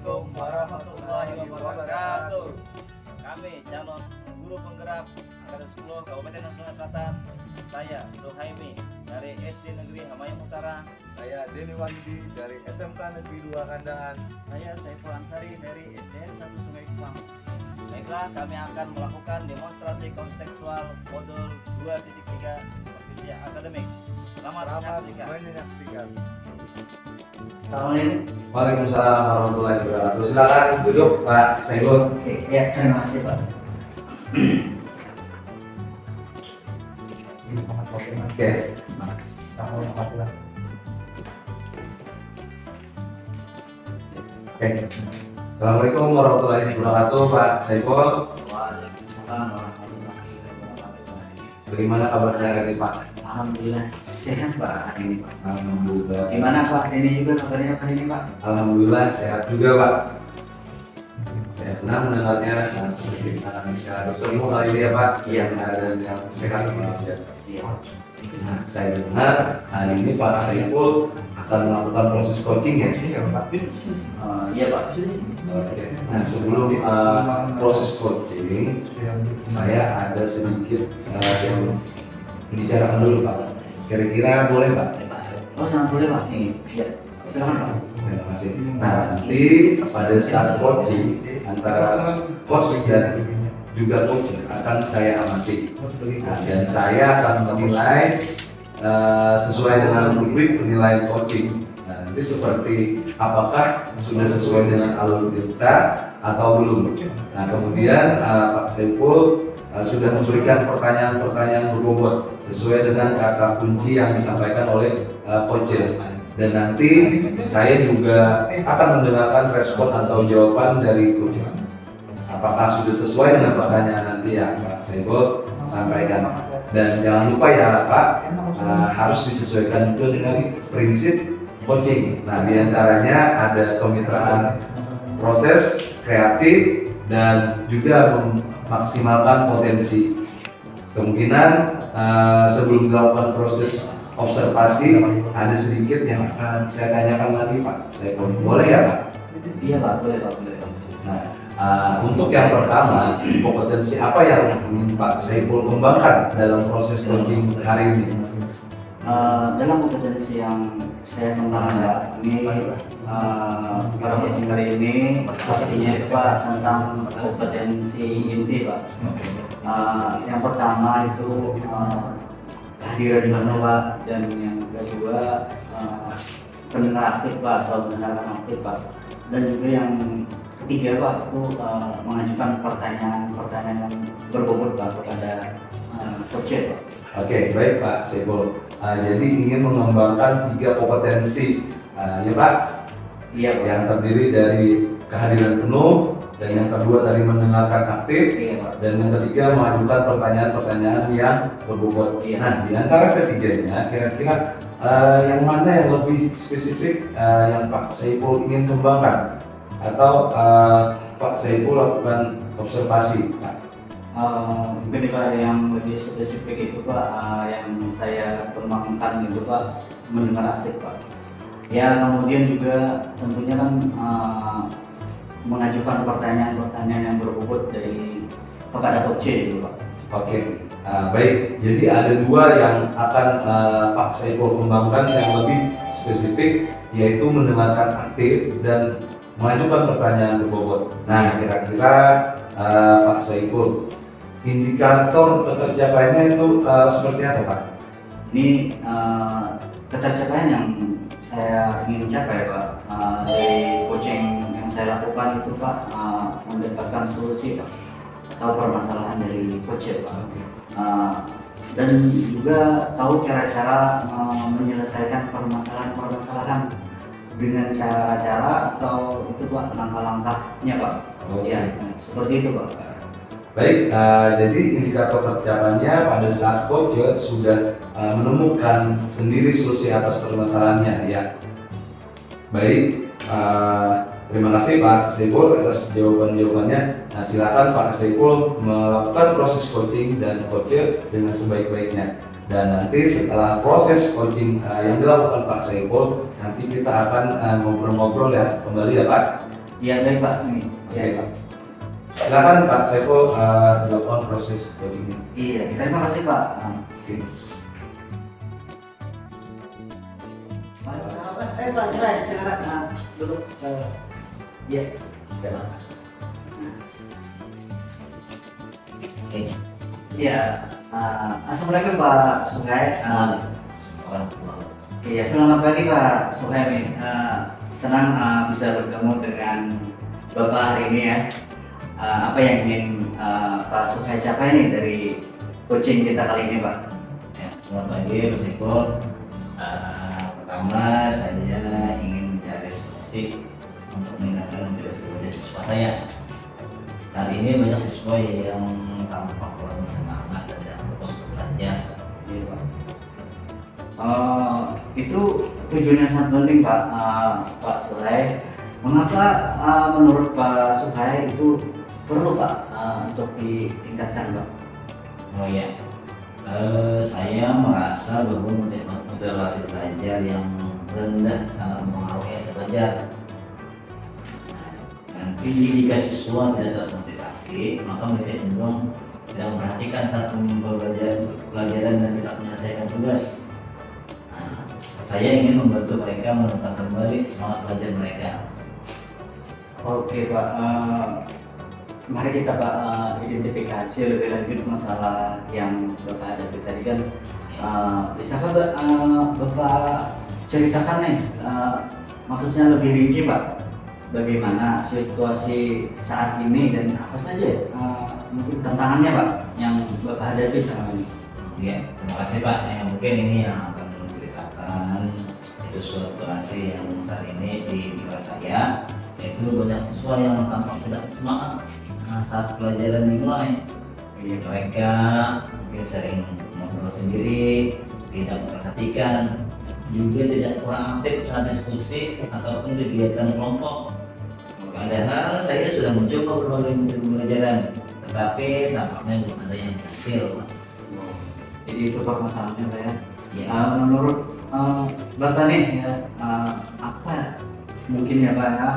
Assalamualaikum warahmatullahi wabarakatuh. Kami calon guru penggerak Angkatan 10 Kabupaten Natuna Selatan. Saya Suhaimi dari SD Negeri Hamayang Utara. Saya Denny Walidi dari SMK Negeri 2 Kandangan. Saya Saiful Ansari dari SDN 1 Sungai Kupang. Baiklah, kami akan melakukan demonstrasi kontekstual modul 2.3 supervisi akademik. Selamat menyaksikan. menyaksikan. Assalamualaikum. Waalaikumsalam warahmatullahi wabarakatuh. Silakan duduk Pak Saiful. Oke, ya terima kasih Pak. Oke. Oke. Assalamualaikum warahmatullahi wabarakatuh Pak Saiful. Waalaikumsalam warahmatullahi wabarakatuh. Bagaimana kabarnya hari ini Pak? Alhamdulillah sehat Pak hari ini Pak. Alhamdulillah. Gimana Pak? Ini juga kabarnya hari ini Pak? Alhamdulillah sehat juga Pak. Saya senang mendengarnya dan seperti kita bisa bertemu kali ini ya Pak. Iya. Dan yang sehat ya. Iya. Nah, saya dengar hari ini Pak Saiful akan melakukan proses coaching ya Pak. Iya Pak, sudah sih. Oke. Nah sebelum proses coaching, saya ada sedikit yang dibicarakan dulu Pak. Kira-kira boleh Pak? Oh sangat boleh Pak. Nih, ya silakan Pak. Terima kasih. Nah nanti pada saat coaching antara coach dan juga coach akan saya amati. Nah, dan saya akan menilai sesuai dengan rubrik penilaian coaching. Nah, nanti seperti apakah sudah sesuai dengan alur kita atau belum. Nah kemudian Pak Saiful sudah memberikan pertanyaan-pertanyaan berbobot sesuai dengan kata kunci yang disampaikan oleh coach. Dan nanti saya juga akan mendengarkan respon atau jawaban dari coach. Apakah sudah sesuai dengan pertanyaan nanti yang Pak Saiful sampaikan. Dan jangan lupa ya Pak, harus disesuaikan juga dengan prinsip coaching. Nah diantaranya ada kemitraan proses, kreatif, dan juga memaksimalkan potensi. Kemungkinan sebelum dilakukan proses observasi ada sedikit yang akan saya tanyakan lagi Pak Saiful. Boleh ya Pak? Iya Pak, boleh Pak, boleh Pak. Nah, untuk yang pertama, kompetensi apa yang ingin Pak Saiful kembangkan dalam proses coaching hari ini? Dalam kompetensi yang saya kembangkan Pak, ini pada coaching kali ini pastinya itu Pak tentang kompetensi inti Pak. Yang pertama itu kehadiran di mana Pak, dan yang kedua pendengar aktif Pak atau mendengarkan aktif Pak, dan juga yang ketiga Pak itu mengajukan pertanyaan-pertanyaan yang berbobot Pak kepada coach Pak. Oke, baik Pak Saiful. Jadi ingin mengembangkan 3 kompetensi, ya Pak? Iya Pak. Yang terdiri dari kehadiran penuh, dan yang kedua tadi mendengarkan aktif, Iya Pak. dan yang ketiga mengajukan pertanyaan-pertanyaan yang berbobot. Iya. Nah, di antara ketiganya, kira-kira yang mana yang lebih spesifik yang Pak Saiful ingin kembangkan? Atau Pak Saiful lakukan observasi? Pak? Mungkin Pak yang lebih spesifik itu Pak, yang saya kembangkan itu Pak mendengar aktif Pak. Ya kemudian juga tentunya kan mengajukan pertanyaan-pertanyaan yang berbobot dari kepada coach itu Pak. Oke, baik. Jadi ada 2 yang akan Pak Saiful kembangkan yang lebih spesifik, yaitu mendengarkan aktif dan mengajukan pertanyaan berbobot. Nah, kira-kira Pak Saiful, indikator ketercapaiannya itu seperti apa Pak? Ini ketercapaian yang saya ingin capai Pak, dari coaching yang saya lakukan itu Pak, mendapatkan solusi Pak atau permasalahan dari coach Pak. Dan juga tahu cara-cara menyelesaikan permasalahan-permasalahan dengan cara-cara atau itu Pak langkah-langkahnya Pak. Oke. Ya, seperti itu Pak. Baik, jadi indikator persiapannya pada saat coach sudah menemukan sendiri solusi atas permasalahannya ya. Baik, terima kasih Pak Saiful atas jawaban-jawabannya. Nah, silakan Pak Saiful melakukan proses coaching dan coach dengan sebaik-baiknya. Dan nanti setelah proses coaching yang dilakukan Pak Saiful, nanti kita akan ngobrol-ngobrol ya kembali ya Pak. Iya baik Pak. Ini. Oke Pak. Silakan Pak Saiful dilakukan proses coachingnya. Iya, terima kasih Pak. Oke. Pak silakan duduk. Iya. Oke. Iya. Assalamualaikum Pak Sukai. Iya, selamat pagi Pak Sukai. Senang bisa bertemu dengan Bapak hari ini ya. Apa yang ingin Pak Sukai capai nih dari coaching kita kali ini Pak? Ya, selamat pagi Mas Eko. Pertama saya ingin mencari solusi untuk meningkatkan motivasi belajar siswa saya. Saat ini banyak siswa yang tampak kurang semangat dan tidak fokus untuk belajar. Iya Pak. Itu tujuannya sangat penting Pak. Pak Sukai. Mengapa menurut Pak Sukai itu perlu Pak untuk ditingkatkan Pak? Oh ya, saya merasa bahwa motivasi belajar yang rendah sangat mempengaruhi hasil belajar. Nanti jika siswa tidak termotivasi, maka mereka cenderung tidak memperhatikan saat pelajaran dan tidak menyelesaikan tugas. Saya ingin membantu mereka menemukan kembali semangat belajar mereka. Oke Pak, mari kita Pak identifikasi lebih lanjut masalah yang Bapak hadapi tadi kan. Bisakah Bapak ceritakan nih, maksudnya lebih rinci Pak, bagaimana situasi saat ini dan apa saja mungkin tantangannya Pak yang Bapak hadapi selama ini? Ya, terima kasih Pak. Mungkin ini yang akan menceritakan itu situasi yang saat ini di kelas saya, yaitu banyak siswa yang tampak tidak semangat saat pelajaran dimulai. Mereka mungkin sering ngobrol sendiri, tidak memperhatikan, juga tidak kurang aktif saat diskusi ataupun kegiatan kelompok. Padahal saya sudah mencoba berbagai metode pembelajaran, tetapi tampaknya belum ada yang berhasil. Jadi itu Pak masalahnya Pak ya. Ya. Menurut Bapak nih ya, apa mungkin ya Pak ya,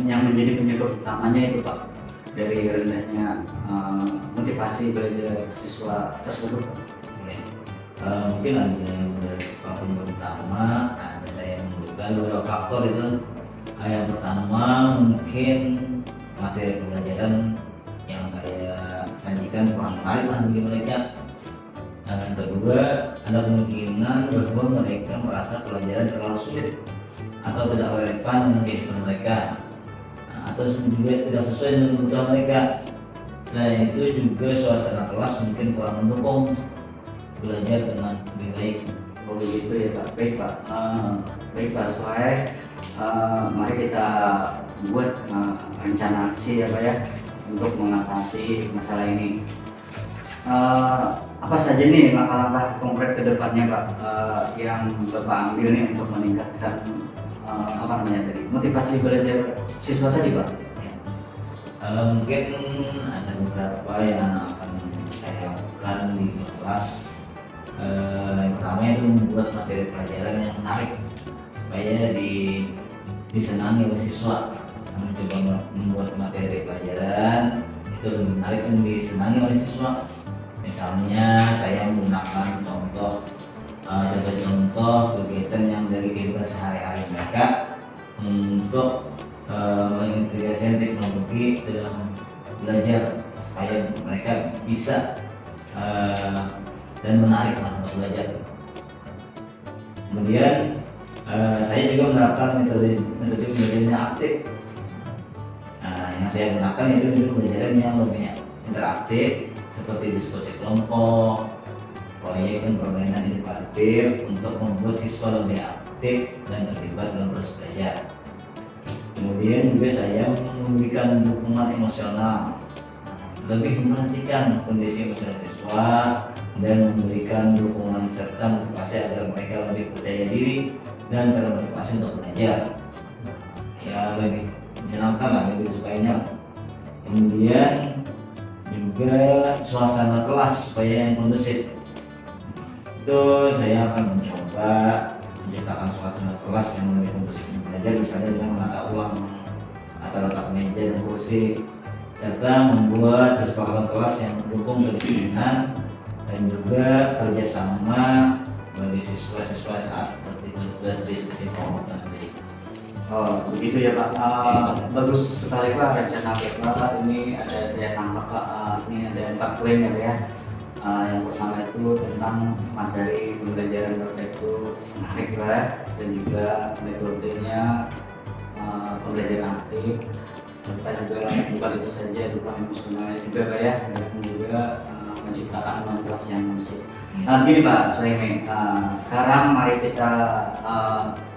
yang menjadi penyebab utamanya itu Pak dari rendahnya motivasi belajar siswa tersebut? Ya. Mungkin ada beberapa penyebab utama. Ada saya menduga beberapa faktor itu. Yang pertama mungkin materi pembelajaran yang saya sajikan kurang menarik bagi mereka. Yang kedua, ada kemungkinan bahwa mereka merasa pelajaran terlalu sulit atau tidak relevan dengan kehidupan mereka, atau juga tidak sesuai dengan kebutuhan mereka. Selain itu juga suasana kelas mungkin kurang mendukung belajar dengan lebih baik. Oh begitu ya Pak. Baik Pak. Baik Pak Suai. Mari kita buat rencana aksi ya Pak ya untuk mengatasi masalah ini. Apa saja nih langkah-langkah konkret ke depannya Pak yang Bapak ambil nih untuk meningkatkan motivasi belajar siswa tadi Pak? Ya. Mungkin ada beberapa yang akan saya lakukan di kelas. Yang pertama itu membuat materi pelajaran yang menarik supaya disenangi oleh siswa. Mencoba membuat materi pelajaran itu lebih menarik dan disenangi oleh siswa. Misalnya saya menggunakan contoh kegiatan yang dari kehidupan sehari-hari mereka untuk mengintegrasikan teknologi dalam belajar supaya mereka bisa dan menarik untuk belajar. Kemudian saya juga menerapkan metode pembelajaran yang aktif. Yang saya gunakan itu metode pembelajaran yang lebih interaktif seperti diskusi kelompok, proyek dan permainan edukatif untuk membuat siswa lebih aktif dan terlibat dalam proses belajar. Kemudian juga saya memberikan dukungan emosional, lebih memperhatikan kondisi emosional siswa, dan memberikan dukungan serta motivasi agar mereka lebih percaya diri dan termotivasi untuk belajar. Ya, lebih menyenangkan lah, lebih sukainya. Kemudian juga suasana kelas supaya yang kondusif. Itu saya akan mencoba menciptakan suasana kelas yang lebih kondusif untuk belajar, misalnya dengan menata ulang atau letak meja dan kursi, serta membuat kesepakatan kelas yang mendukung kedisiplinan dan juga kerjasama bagi siswa-siswa saat berdiskusi kelompok nanti. Oh begitu ya Pak. Bagus sekali Pak rencana Bapak. Ini ada saya tangkap Pak. Ini ada 4 poin ya Pak ya. Yang pertama itu tentang materi pembelajaran Bapak itu menarik Pak, dan juga metodenya pembelajaran aktif, serta juga bukan itu saja dukungan emosionalnya juga Pak ya, dan juga menciptakan kelas yang musik. Gini Pak Suhaimi, sekarang mari kita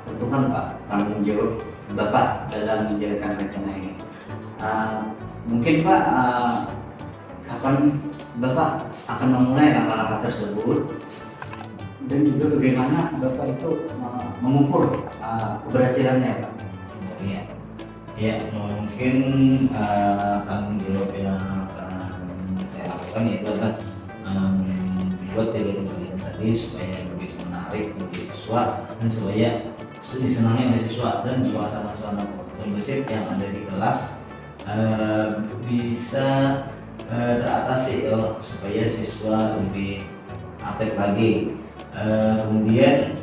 tentukan Pak tanggung jawab Bapak dalam menjalankan rencana ini. Mungkin Pak, kapan Bapak akan memulai langkah-langkah tersebut, dan juga bagaimana Bapak itu mengukur keberhasilannya Pak? Iya, ya mungkin tanggung jawab yang akan saya lakukan itu adalah buat kegiatan tadi supaya lebih menarik bagi siswa dan supaya disenangi oleh siswa, dan suasana kondusif yang ada di kelas bisa teratasi supaya siswa lebih aktif lagi. Kemudian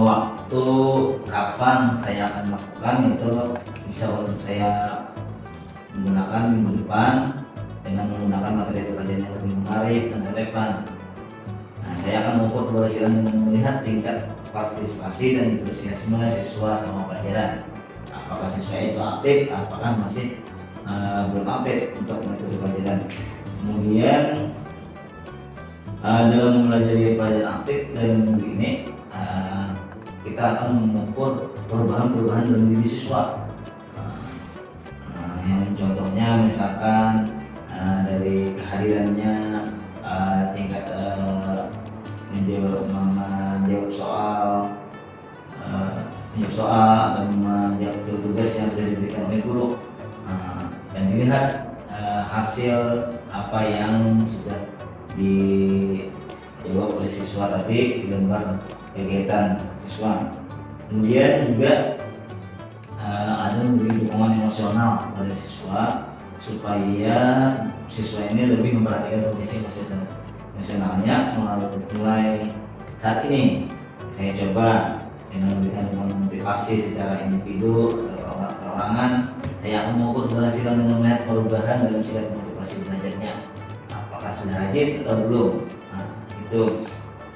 waktu kapan saya akan melakukan itu bisa untuk saya menggunakan minggu depan dengan menggunakan materi pelajaran yang lebih menarik dan relevan. Nah, saya akan mengukur keberhasilan dengan melihat tingkat partisipasi dan antusiasme siswa sama pelajaran. Apakah siswa itu aktif, apakah masih belum aktif untuk mengikuti pelajaran. Kemudian dalam mempelajari pelajaran aktif dan ini kita akan mengukur perubahan-perubahan dalam diri siswa. Yang contohnya misalkan dari kehadirannya, tingkat menjawab soal atau menjawab tugas yang sudah diberikan oleh guru, dan dilihat hasil apa yang sudah dijawab oleh siswa tadi di lembar kegiatan siswa. Kemudian juga ada memberi dukungan emosional pada siswa supaya siswa ini lebih memperhatikan kondisi emosionalnya. Mulai saat ini saya coba dengan memberikan motivasi secara individu atau perorangan. Saya akan mengukur keberhasilan dengan melihat perubahan dalam sikap motivasi belajarnya, apakah sudah rajin atau belum. Nah, itu.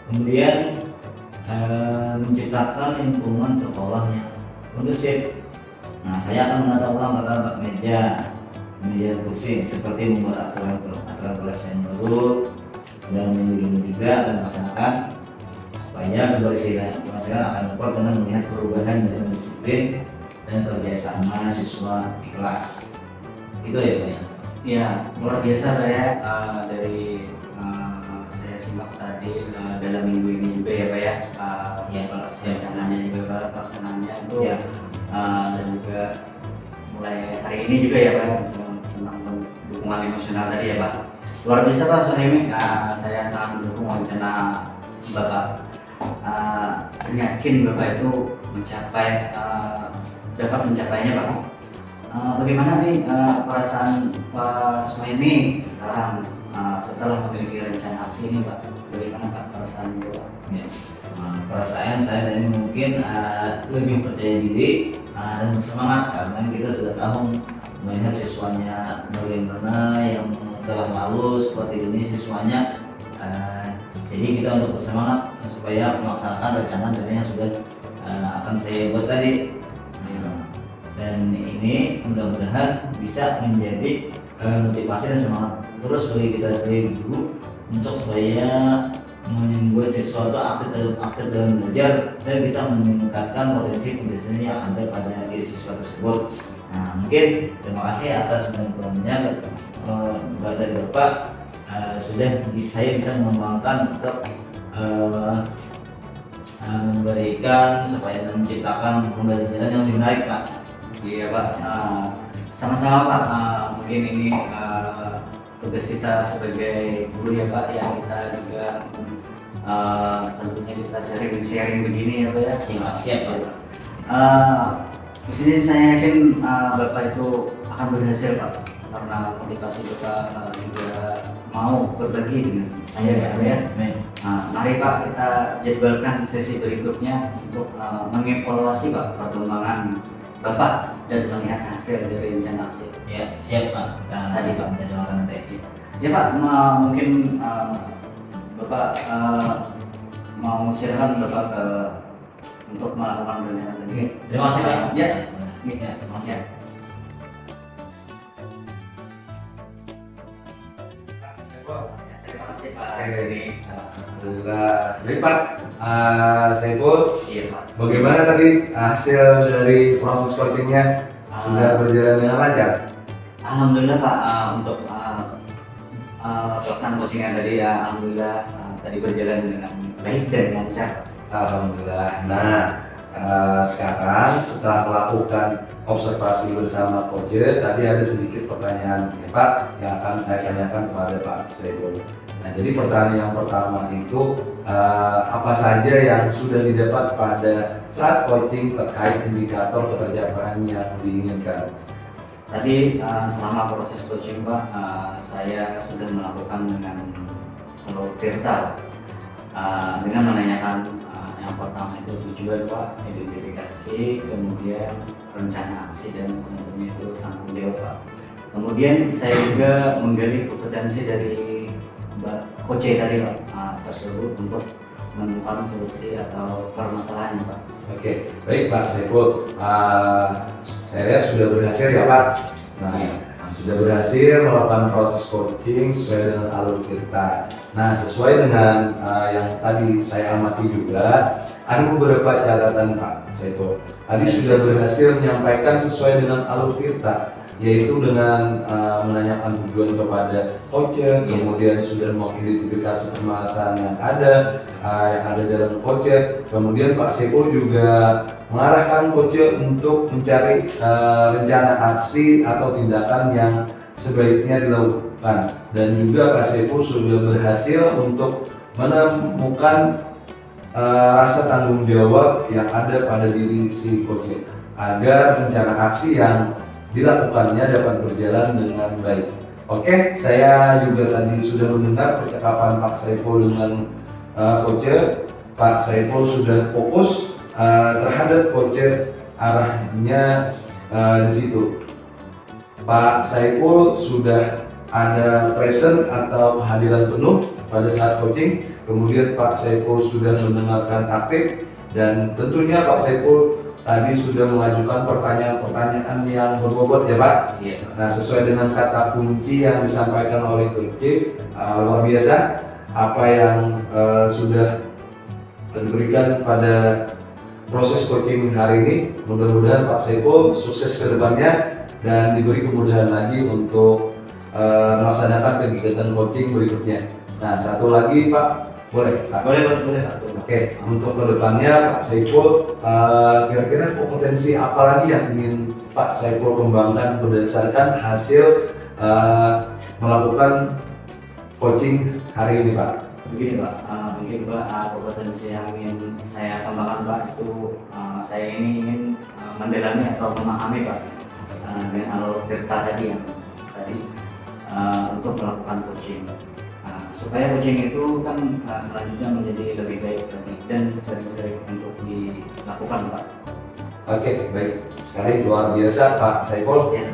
Kemudian menciptakan lingkungan sekolah yang kondusif. Nah, saya akan menata ulang tata meja kursi, seperti membuat aturan kelas yang baru, dan ini juga akan dilaksanakan supaya keberhasilan akan dapat dengan melihat perubahan dalam disiplin dan kerjasama siswa di kelas. Itu ya Pak ya? Ya, luar biasa saya dari saya simak tadi dalam minggu ini juga ya Pak ya. Ya perencananya juga Pak, pelaksanaannya itu dan juga mulai hari ini juga ya Pak tentang dukungan emosional tadi ya Pak. Luar biasa Pak Suhaimi, saya sangat mendukung rencana Bapak. Yakin Bapak itu dapat mencapainya Pak. Bagaimana nih perasaan Pak Suhaimi sekarang setelah memiliki rencana aksi ini Pak? Bagaimana Pak perasaan Bapak? Ya. Perasaan saya ini mungkin lebih percaya diri dan bersemangat, karena kita sudah tahu melihat siswanya bagaimana yang telah lalu seperti ini siswanya. Jadi kita untuk bersemangat supaya melaksanakan rencana yang sudah akan saya buat tadi. Dan ini mudah-mudahan bisa menjadi motivasi dan semangat terus bagi kita sebagai guru untuk supaya membuat sesuatu aktif dalam belajar dan kita meningkatkan potensi yang ada pada diri siswa tersebut. Nah, mungkin terima kasih atas bantuannya dari Bapak. Saya bisa mengembangkan untuk memberikan supaya menciptakan pembelajaran yang lebih menarik, Pak. Iya Pak, sama-sama Pak. Mungkin ini tugas kita sebagai guru ya Pak, ya kita juga tentunya kita sharing begini ya Pak ya. Terima kasih ya, Pak. Di sini saya yakin Bapak itu akan berhasil Pak, karena motivasi Bapak juga mau berbagi dengan saya ya Pak ya. Mari Pak kita jadwalkan sesi berikutnya untuk mengevaluasi Pak perkembangan Bapak dan melihat hasil dari rencana aksi. Ya, siap Pak. Tadi, Pak. Jadwalkan nanti. Ya Pak, mungkin Bapak mau silakan Bapak untuk melakukan rencana tadi. Terima kasih Pak. Ya, Ya, terima kasih. terima kasih Pak. Alhamdulillah. Baik Pak, Saiful, Iya Pak. bagaimana tadi hasil dari proses coachingnya? Sudah berjalan dengan lancar? Alhamdulillah Pak, untuk pelaksanaan coaching yang tadi ya, alhamdulillah tadi berjalan dengan baik dan lancar. Alhamdulillah. Nah, sekarang setelah melakukan observasi bersama coach, tadi ada sedikit pertanyaan ya Pak yang akan saya tanyakan kepada Pak Saiful. Nah, jadi pertanyaan yang pertama itu apa saja yang sudah didapat pada saat coaching terkait indikator keterjapaan yang diinginkan? Tadi selama proses coaching Pak, saya sudah melakukan dengan Tirta dengan menanyakan yang pertama itu tujuan Pak, identifikasi, kemudian rencana aksi dan tentunya itu tanggung jawab Pak. Kemudian saya juga menggali kompetensi dari Mbak Koce tadi Pak tersebut untuk menemukan solusi atau permasalahannya Pak. Oke, baik Pak Saiful. Saya lihat sudah berhasil ya Pak. Nah, sudah berhasil melakukan proses coaching sesuai dengan alur Tirta. Nah, sesuai dengan yang tadi saya amati juga, ada beberapa catatan Pak Saiful. Tadi sudah berhasil menyampaikan sesuai dengan alur Tirta, yaitu dengan menanyakan tujuan kepada coach, kemudian sudah mengidentifikasi permasalahan yang ada dalam coach, kemudian Pak Saiful juga mengarahkan coach untuk mencari rencana aksi atau tindakan yang sebaiknya dilakukan, dan juga Pak Saiful sudah berhasil untuk menemukan rasa tanggung jawab yang ada pada diri si coach agar rencana aksi yang dilakukannya dapat berjalan dengan baik. Oke, saya juga tadi sudah mendengar percakapan Pak Saiful dengan coach. Pak Saiful sudah fokus terhadap coach, arahnya di situ. Pak Saiful sudah ada present atau kehadiran penuh pada saat coaching. Kemudian Pak Saiful sudah mendengarkan aktif, dan tentunya Pak Saiful tadi sudah mengajukan pertanyaan-pertanyaan yang berbobot ya Pak. Iya. Nah, sesuai dengan kata kunci yang disampaikan oleh Coach, luar biasa apa yang sudah diberikan pada proses coaching hari ini. Mudah-mudahan Pak Saiful sukses ke depannya dan diberi kemudahan lagi untuk melaksanakan kegiatan coaching berikutnya. Nah, satu lagi Pak, boleh Pak? Boleh Pak. Oke, untuk kedepannya Pak Saiful, kira-kira kompetensi apa lagi yang ingin Pak Saiful kembangkan berdasarkan hasil melakukan coaching hari ini Pak? Begini Pak, mungkin Pak kompetensi yang ingin saya kembangkan Pak itu saya ini ingin mendalami atau memahami Pak dengan alur Tirta tadi yang tadi untuk melakukan coaching. Supaya coaching itu kan selanjutnya menjadi lebih baik lagi dan sering-sering untuk dilakukan Pak. Oke, baik sekali, luar biasa Pak Saiful. Ya,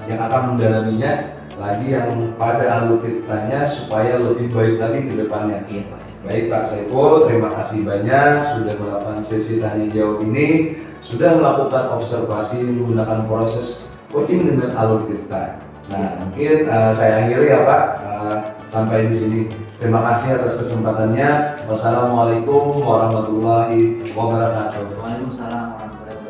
Yang akan mendalaminya lagi yang pada alur Tirtanya supaya lebih baik lagi ke depannya. Iya Pak. Baik Pak Saiful, terima kasih banyak sudah melakukan sesi tanya jawab ini, sudah melakukan observasi menggunakan proses coaching dengan alur Tirta. Nah, mungkin saya akhiri ya Pak sampai di sini. Terima kasih atas kesempatannya. Wassalamualaikum warahmatullahi wabarakatuh. Waalaikumsalam warahmatullahi wabarakatuh.